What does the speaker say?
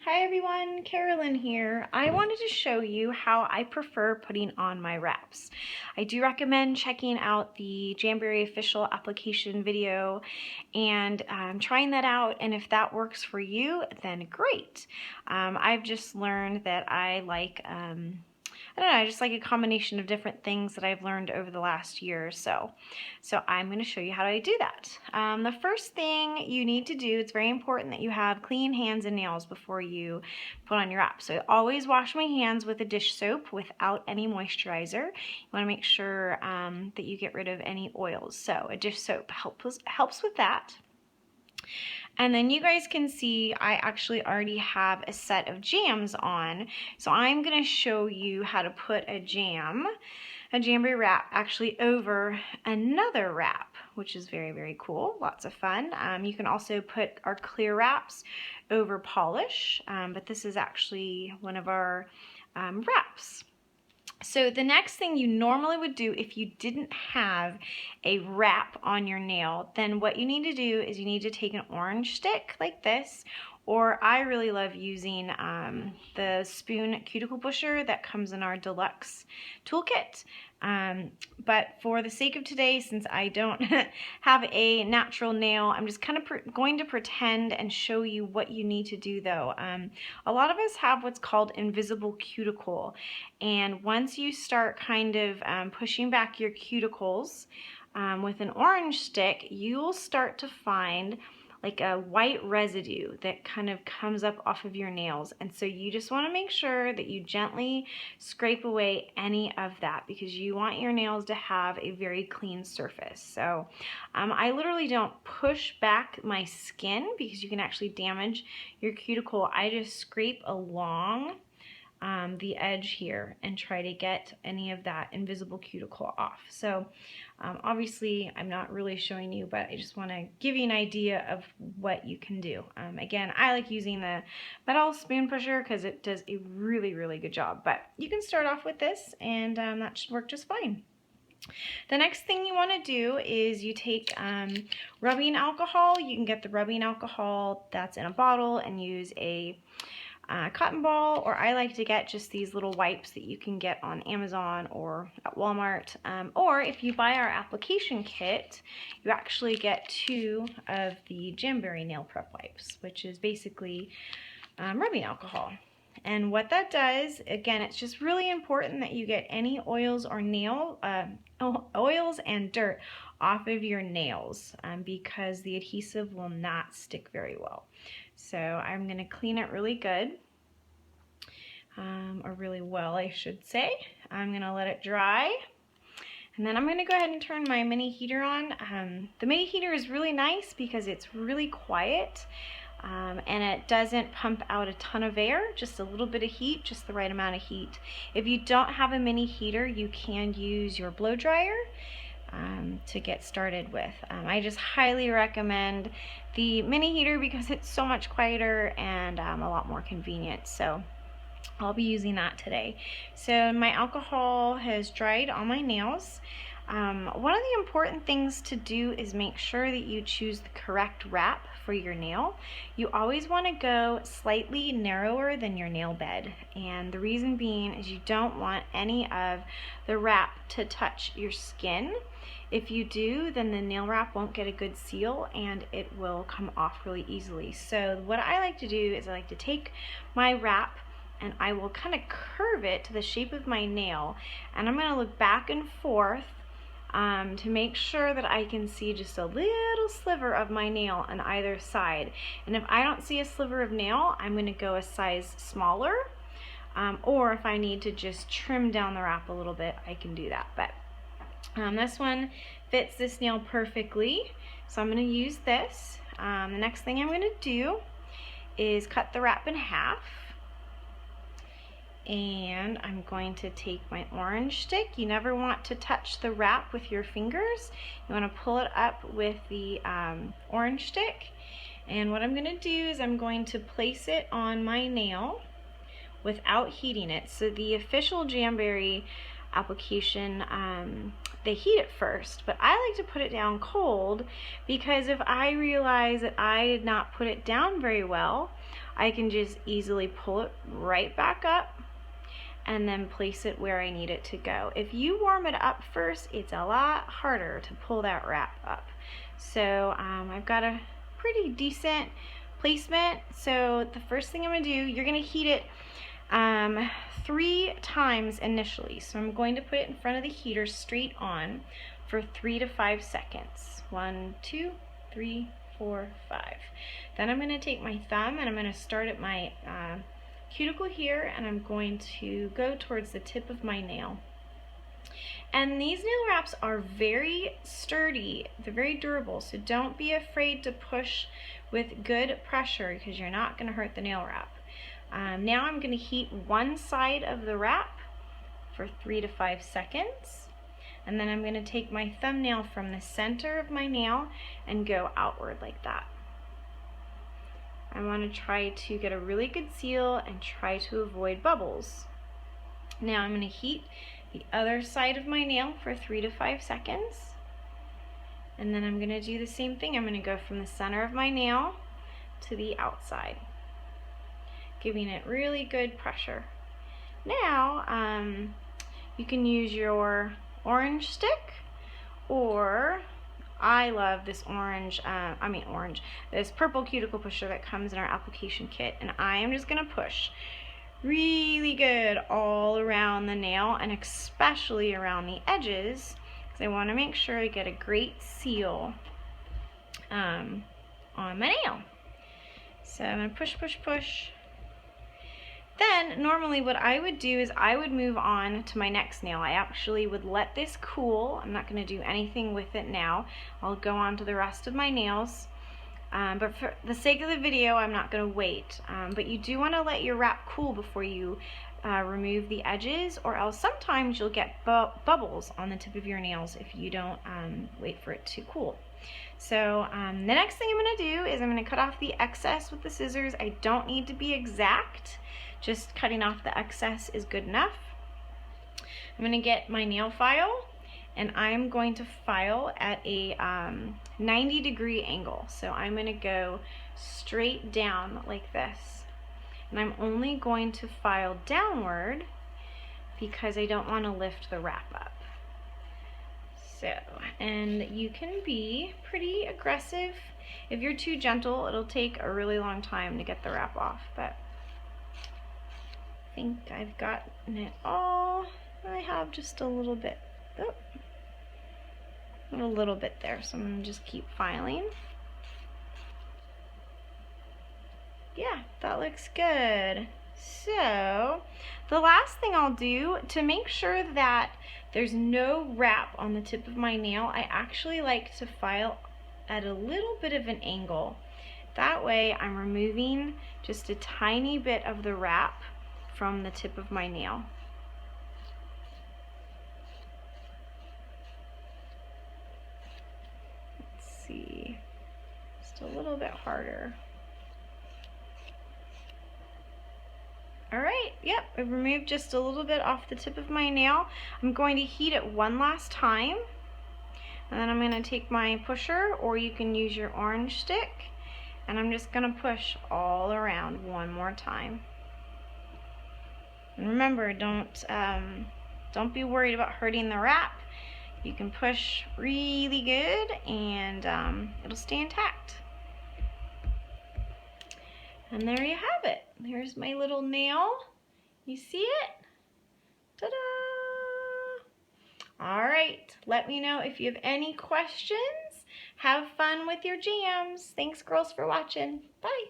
Hi everyone, Carolyn here. I wanted to show you how I prefer putting on my wraps. I do recommend checking out the Jamberry official application video and trying that out, and if that works for you, then great. I've just learned that I like I don't know, I just like a combination of different things that I've learned over the last year or so. So I'm going to show you how I do that. The first thing you need to do, it's very important that you have clean hands and nails before you put on your wrap. So I always wash my hands with a dish soap without any moisturizer. You want to make sure that you get rid of any oils. So a dish soap helps with that. And then you guys can see I actually already have a set of jams on. So I'm going to show you how to put a Jamberry wrap actually over another wrap, which is very, very cool. Lots of fun. You can also put our clear wraps over polish, but this is actually one of our wraps. So the next thing you normally would do if you didn't have a wrap on your nail, then what you need to do is you need to take an orange stick like this, or I really love using the spoon cuticle pusher that comes in our deluxe toolkit. But for the sake of today, since I don't have a natural nail, I'm just kind of going to pretend and show you what you need to do though. A lot of us have what's called invisible cuticle, and once you start kind of pushing back your cuticles with an orange stick, you'll start to find like a white residue that kind of comes up off of your nails. And so you just want to make sure that you gently scrape away any of that, because you want your nails to have a very clean surface. So I literally don't push back my skin because you can actually damage your cuticle. I just scrape along the edge here and try to get any of that invisible cuticle off. So obviously I'm not really showing you, but I just want to give you an idea of what you can do. Again, I like using the metal spoon pusher because it does a really, really good job, but you can start off with this and that should work just fine. The next thing you want to do is you take rubbing alcohol. You can get the rubbing alcohol that's in a bottle and use a cotton ball, or I like to get just these little wipes that you can get on Amazon or at Walmart, or if you buy our application kit, you actually get 2 of the Jamberry nail prep wipes, which is basically rubbing alcohol. And what that does, again, it's just really important that you get any oils or oils and dirt off of your nails because the adhesive will not stick very well. So I'm going to clean it really good, or really well, I should say. I'm going to let it dry. And then I'm going to go ahead and turn my mini heater on. The mini heater is really nice because it's really quiet. And it doesn't pump out a ton of air, just a little bit of heat, just the right amount of heat. If you don't have a mini heater, you can use your blow dryer to get started with. I just highly recommend the mini heater because it's so much quieter and a lot more convenient. So I'll be using that today. So my alcohol has dried on my nails. One of the important things to do is make sure that you choose the correct wrap for your nail. You always want to go slightly narrower than your nail bed, and the reason being is you don't want any of the wrap to touch your skin. If you do, then the nail wrap won't get a good seal and it will come off really easily. So what I like to do is I like to take my wrap and I will kind of curve it to the shape of my nail, and I'm going to look back and forth to make sure that I can see just a little sliver of my nail on either side. And if I don't see a sliver of nail, I'm going to go a size smaller, or if I need to just trim down the wrap a little bit, I can do that. But this one fits this nail perfectly, so I'm going to use this. The next thing I'm going to do is cut the wrap in half. And I'm going to take my orange stick. You never want to touch the wrap with your fingers. You want to pull it up with the orange stick. And what I'm going to do is I'm going to place it on my nail without heating it. So the official Jamberry application, they heat it first, but I like to put it down cold because if I realize that I did not put it down very well, I can just easily pull it right back up and then place it where I need it to go. If you warm it up first, it's a lot harder to pull that wrap up. So I've got a pretty decent placement. So the first thing I'm gonna do, you're gonna heat it 3 times initially. So I'm going to put it in front of the heater straight on for 3 to 5 seconds. 1, 2, 3, 4, 5. Then I'm going to take my thumb and I'm going to start at my cuticle here, and I'm going to go towards the tip of my nail. And these nail wraps are very sturdy, they're very durable, so don't be afraid to push with good pressure because you're not going to hurt the nail wrap. Now I'm going to heat one side of the wrap for 3 to 5 seconds, and then I'm going to take my thumbnail from the center of my nail and go outward like that. I want to try to get a really good seal and try to avoid bubbles. Now I'm going to heat the other side of my nail for 3 to 5 seconds, and then I'm going to do the same thing. I'm going to go from the center of my nail to the outside, giving it really good pressure. Now you can use your orange stick, or I love this this purple cuticle pusher that comes in our application kit, and I am just gonna push really good all around the nail and especially around the edges because I want to make sure I get a great seal on my nail. So I'm gonna push, push, push. Then normally what I would do is I would move on to my next nail. I actually would let this cool. I'm not going to do anything with it now. I'll go on to the rest of my nails. But for the sake of the video, I'm not going to wait. But you do want to let your wrap cool before you remove the edges, or else sometimes you'll get bubbles on the tip of your nails if you don't wait for it to cool. So the next thing I'm going to do is I'm going to cut off the excess with the scissors. I don't need to be exact. Just cutting off the excess is good enough. I'm going to get my nail file, and I'm going to file at a 90-degree angle. So I'm going to go straight down like this. And I'm only going to file downward because I don't want to lift the wrap up. So, and you can be pretty aggressive. If you're too gentle, it'll take a really long time to get the wrap off, but I think I've gotten it all. I have just a little bit, a little bit there, so I'm gonna just keep filing. Yeah, that looks good. So the last thing I'll do to make sure that there's no wrap on the tip of my nail, I actually like to file at a little bit of an angle. That way I'm removing just a tiny bit of the wrap from the tip of my nail. Let's see, just a little bit harder. All right, yep, I've removed just a little bit off the tip of my nail. I'm going to heat it one last time, and then I'm going to take my pusher, or you can use your orange stick, and I'm just going to push all around one more time. And remember, don't be worried about hurting the wrap. You can push really good, and it'll stay intact. And there you have it. There's my little nail. You see it? Ta-da! All right, let me know if you have any questions. Have fun with your jams. Thanks, girls, for watching. Bye.